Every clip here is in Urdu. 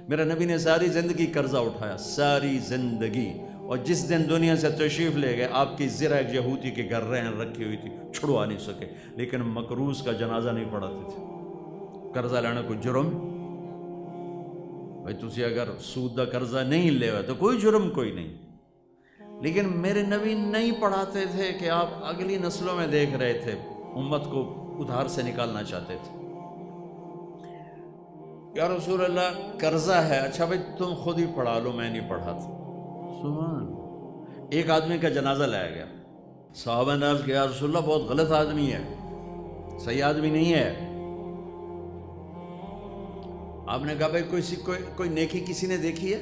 میرا نبی نے ساری زندگی قرضہ اٹھایا، ساری زندگی، اور جس دن دنیا سے تشریف لے گئے آپ کی زرہ ایک یہودی کے گھر رہن رکھی ہوئی تھی، چھڑوا نہیں سکے، لیکن مکروز کا جنازہ نہیں پڑھاتے تھے۔ قرضہ لینا کوئی جرم؟ بھائی تسی اگر سود دا قرضہ نہیں لے ہوئے تو کوئی جرم کوئی نہیں، لیکن میرے نبی نہیں پڑھاتے تھے کہ آپ اگلی نسلوں میں دیکھ رہے تھے امت کو ادھار سے نکالنا چاہتے تھے۔ یا رسول اللہ قرضہ ہے، اچھا بھائی تم خود ہی پڑھا لو، میں نہیں پڑھاتا۔ سبحان، ایک آدمی کا جنازہ لایا گیا، صحابہ نے عرض کیا یا رسول اللہ بہت غلط آدمی ہے، صحیح آدمی نہیں ہے۔ آپ نے کہا بھائی کوئی نیکی کسی نے دیکھی ہے؟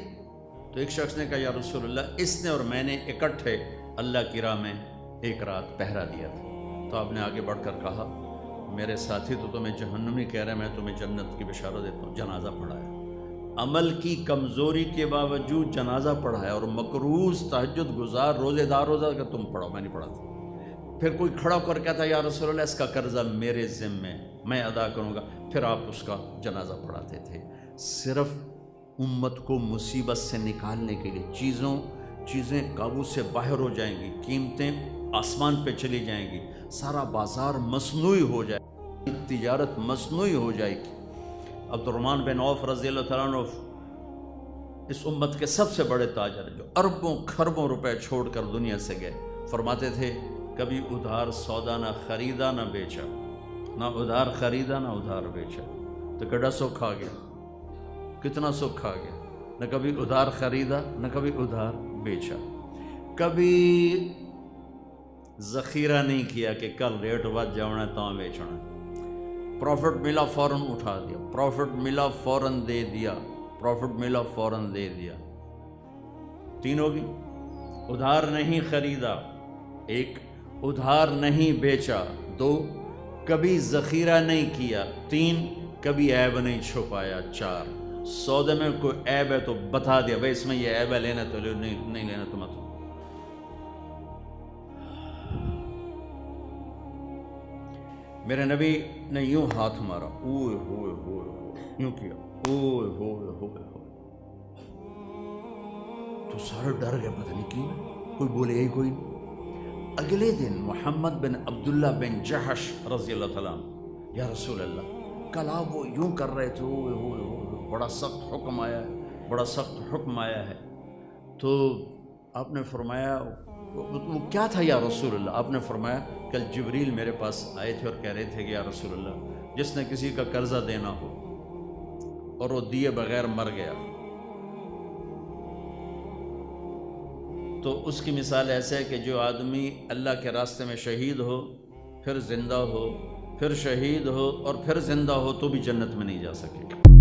تو ایک شخص نے کہا یا رسول اللہ اس نے اور میں نے اکٹھے اللہ کی راہ میں ایک رات پہرا دیا تھا۔ تو آپ نے آگے بڑھ کر کہا میرے ساتھی تو تمہیں جہنمی کہہ رہے ہیں، میں تمہیں جنت کی بشارت دیتا ہوں۔ جنازہ پڑھایا، عمل کی کمزوری کے باوجود جنازہ پڑھایا، اور مقروض تہجد گزار روزے دار روزہ کہ تم پڑھو، میں نہیں پڑھاتا۔ پھر کوئی کھڑا کر کہتا یا رسول اللہ اس کا قرضہ میرے ذمے، میں ادا کروں گا، پھر آپ اس کا جنازہ پڑھاتے تھے۔ صرف امت کو مصیبت سے نکالنے کے لیے، چیزیں قابو سے باہر ہو جائیں گی، قیمتیں آسمان پہ چلی جائیں گی، سارا بازار مصنوعی ہو جائے گی، تجارت مصنوعی ہو جائے گی۔ عبد الرحمن بن عوف رضی اللہ تعالیٰ عنہ اس امت کے سب سے بڑے تاجر، جو اربوں کھربوں روپے چھوڑ کر دنیا سے گئے، فرماتے تھے کبھی ادھار سودا نہ خریدا نہ بیچا، نہ ادھار خریدا نہ ادھار بیچا۔ تو کڈا سکھ آ گیا، کتنا سکھ آ گیا، نہ کبھی ادھار خریدا نہ کبھی ادھار بیچا، کبھی ذخیرہ نہیں کیا کہ کل ریٹ بد جانا ہے تو بیچنا، پروفٹ ملا فوراً اٹھا دیا، پروفٹ ملا فوراً دے دیا، پروفٹ ملا فوراً دے دیا۔ تین ہوگی، ادھار نہیں خریدا، ایک ادھار نہیں بیچا، دو کبھی ذخیرہ نہیں کیا، تین کبھی عیب نہیں چھپایا، چار سودے میں کوئی عیب ہے تو بتا دیا بھائی اس میں یہ عیب ہے، لینا تو لے، نہیں لینا تو مت۔ میرے نبی نے یوں ہاتھ مارا، اوئے ہوئے ہوئے ہوئے، یوں کیا، اوئے ہوئے ہوئے ہوئے، تو سارے ڈر گئے، پتہ نہیں کیوں، کوئی بولے ہی کوئی نہیں۔ اگلے دن محمد بن عبداللہ بن جحش رضی اللہ تعالیٰ عنہ، یا رسول اللہ کل آپ وہ یوں کر رہے تھے، اوئے ہوئے ہوئے، بڑا سخت حکم آیا ہے، بڑا سخت حکم آیا ہے۔ تو آپ نے فرمایا وہ کیا تھا یا رسول اللہ؟ آپ نے فرمایا کل جبریل میرے پاس آئے تھے اور کہہ رہے تھے کہ یا رسول اللہ جس نے کسی کا قرضہ دینا ہو اور وہ دیے بغیر مر گیا تو اس کی مثال ایسے ہے کہ جو آدمی اللہ کے راستے میں شہید ہو، پھر زندہ ہو، پھر شہید ہو اور پھر زندہ ہو تو بھی جنت میں نہیں جا سکے گا۔